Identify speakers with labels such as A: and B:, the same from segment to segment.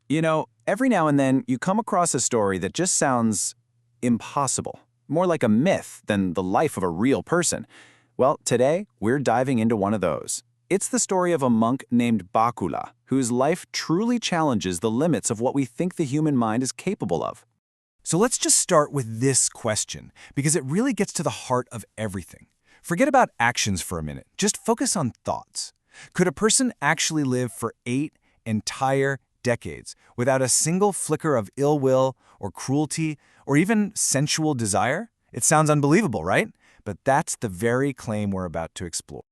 A: You know, every now and then you come across a story that just sounds impossible, more like a myth than the life of a real person. Well, today we're diving into one of those. It's the story of a monk named Bākula, whose life truly challenges the limits of what we think the human mind is capable of.
B: So let's just start with this question, because it really gets to the heart of everything. Forget about actions for a minute. Just focus on thoughts. Could a person actually live for 8 entire decades without a single flicker of ill will or cruelty or even sensual desire? It sounds unbelievable, right? But that's the very claim we're about to explore.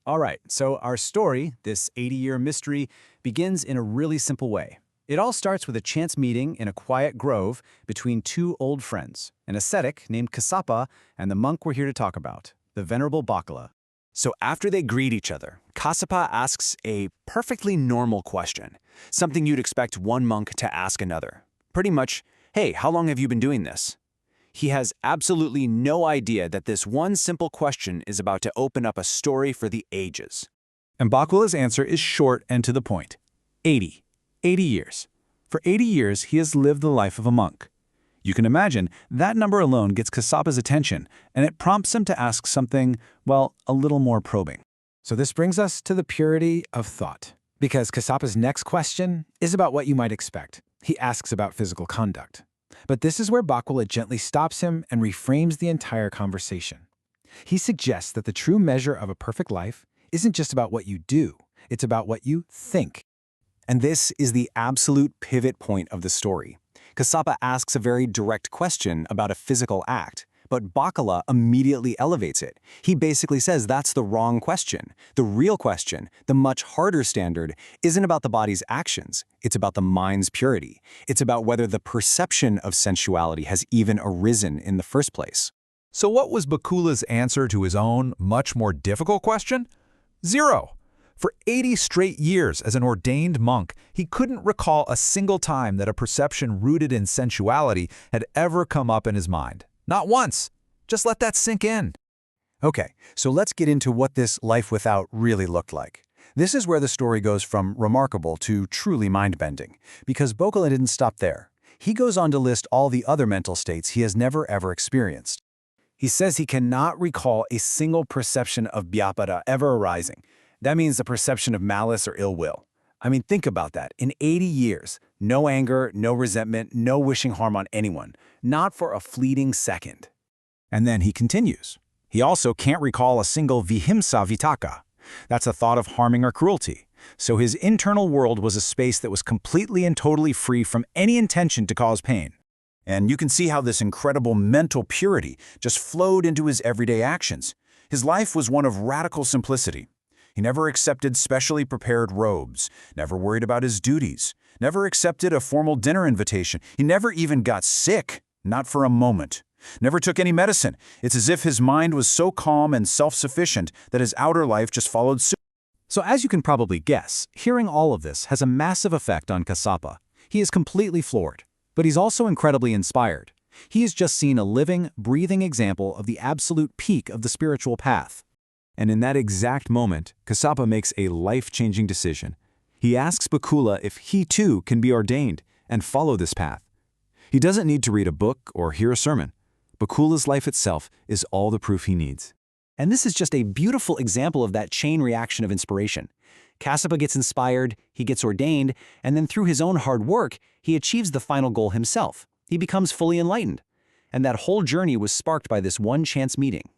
C: All right, so our story, this 80-year mystery, begins in a really simple way. It all starts with a chance meeting in a quiet grove between two old friends, an ascetic named Kassapa and the monk we're here to talk about, the venerable Bākula.
D: So after they greet each other, Kassapa asks a perfectly normal question, something you'd expect one monk to ask another. Pretty much, hey, how long have you been doing this? He has absolutely no idea that this one simple question is about to open up a story for the ages.
C: And Bākula's answer is short and to the point. 80 years. For 80 years, he has lived the life of a monk. You can imagine that number alone gets Kassapa's attention, and it prompts him to ask something, well, a little more probing.
E: So this brings us to the purity of thought, because Kassapa's next question is about what you might expect. He asks about physical conduct. But this is where Bākula gently stops him and reframes the entire conversation. He suggests that the true measure of a perfect life isn't just about what you do, it's about what you think.
D: And this is the absolute pivot point of the story. Kassapa asks a very direct question about a physical act, but Bākula immediately elevates it. He basically says that's the wrong question. The real question, the much harder standard, isn't about the body's actions. It's about the mind's purity. It's about whether the perception of sensuality has even arisen in the first place.
B: So what was Bākula's answer to his own, much more difficult question? 0. For 80 straight years as an ordained monk, he couldn't recall a single time that a perception rooted in sensuality had ever come up in his mind. Not once. Just let that sink in.
C: Okay, so let's get into what this life without really looked like. This is where the story goes from remarkable to truly mind-bending, because Bākula didn't stop there. He goes on to list all the other mental states he has never ever experienced. He says he cannot recall a single perception of vyapada ever arising. That means the perception of malice or ill will. I mean, think about that. In 80 years, no anger, no resentment, no wishing harm on anyone, not for a fleeting second. And then he continues. He also can't recall a single vihimsa vitaka. That's a thought of harming or cruelty. So his internal world was a space that was completely and totally free from any intention to cause pain. And you can see how this incredible mental purity just flowed into his everyday actions. His life was one of radical simplicity. He never accepted specially prepared robes, never worried about his duties, never accepted a formal dinner invitation. He never even got sick, not for a moment. Never took any medicine. It's as if his mind was so calm and self-sufficient that his outer life just followed suit.
E: So as you can probably guess, hearing all of this has a massive effect on Kassapa. He is completely floored, but he's also incredibly inspired. He has just seen a living, breathing example of the absolute peak of the spiritual path.
D: And in that exact moment, Kassapa makes a life-changing decision. He asks Bākula if he too can be ordained and follow this path. He doesn't need to read a book or hear a sermon. Bākula's life itself is all the proof he needs.
C: And this is just a beautiful example of that chain reaction of inspiration. Kassapa gets inspired, he gets ordained, and then through his own hard work, he achieves the final goal himself. He becomes fully enlightened. And that whole journey was sparked by this one chance meeting.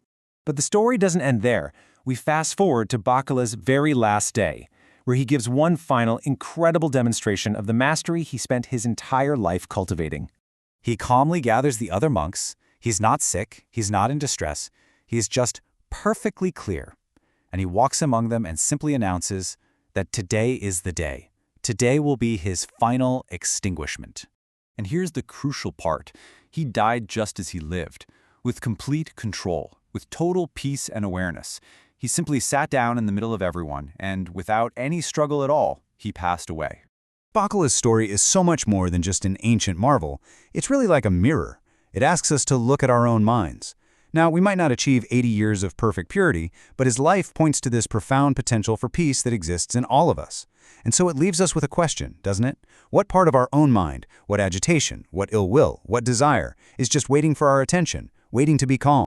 A: But the story doesn't end there. We fast forward to Bākula's very last day, where he gives one final incredible demonstration of the mastery he spent his entire life cultivating.
C: He calmly gathers the other monks. He's not sick, he's not in distress, he's just perfectly clear. And he walks among them and simply announces that today is the day. Today will be his final extinguishment.
D: And here's the crucial part. He died just as he lived, with complete control, with total peace and awareness. He simply sat down in the middle of everyone, and without any struggle at all, he passed away.
C: Bākula's story is so much more than just an ancient marvel. It's really like a mirror. It asks us to look at our own minds. Now, we might not achieve 80 years of perfect purity, but his life points to this profound potential for peace that exists in all of us. And so it leaves us with a question, doesn't it? What part of our own mind, what agitation, what ill will, what desire, is just waiting for our attention, waiting to be calm?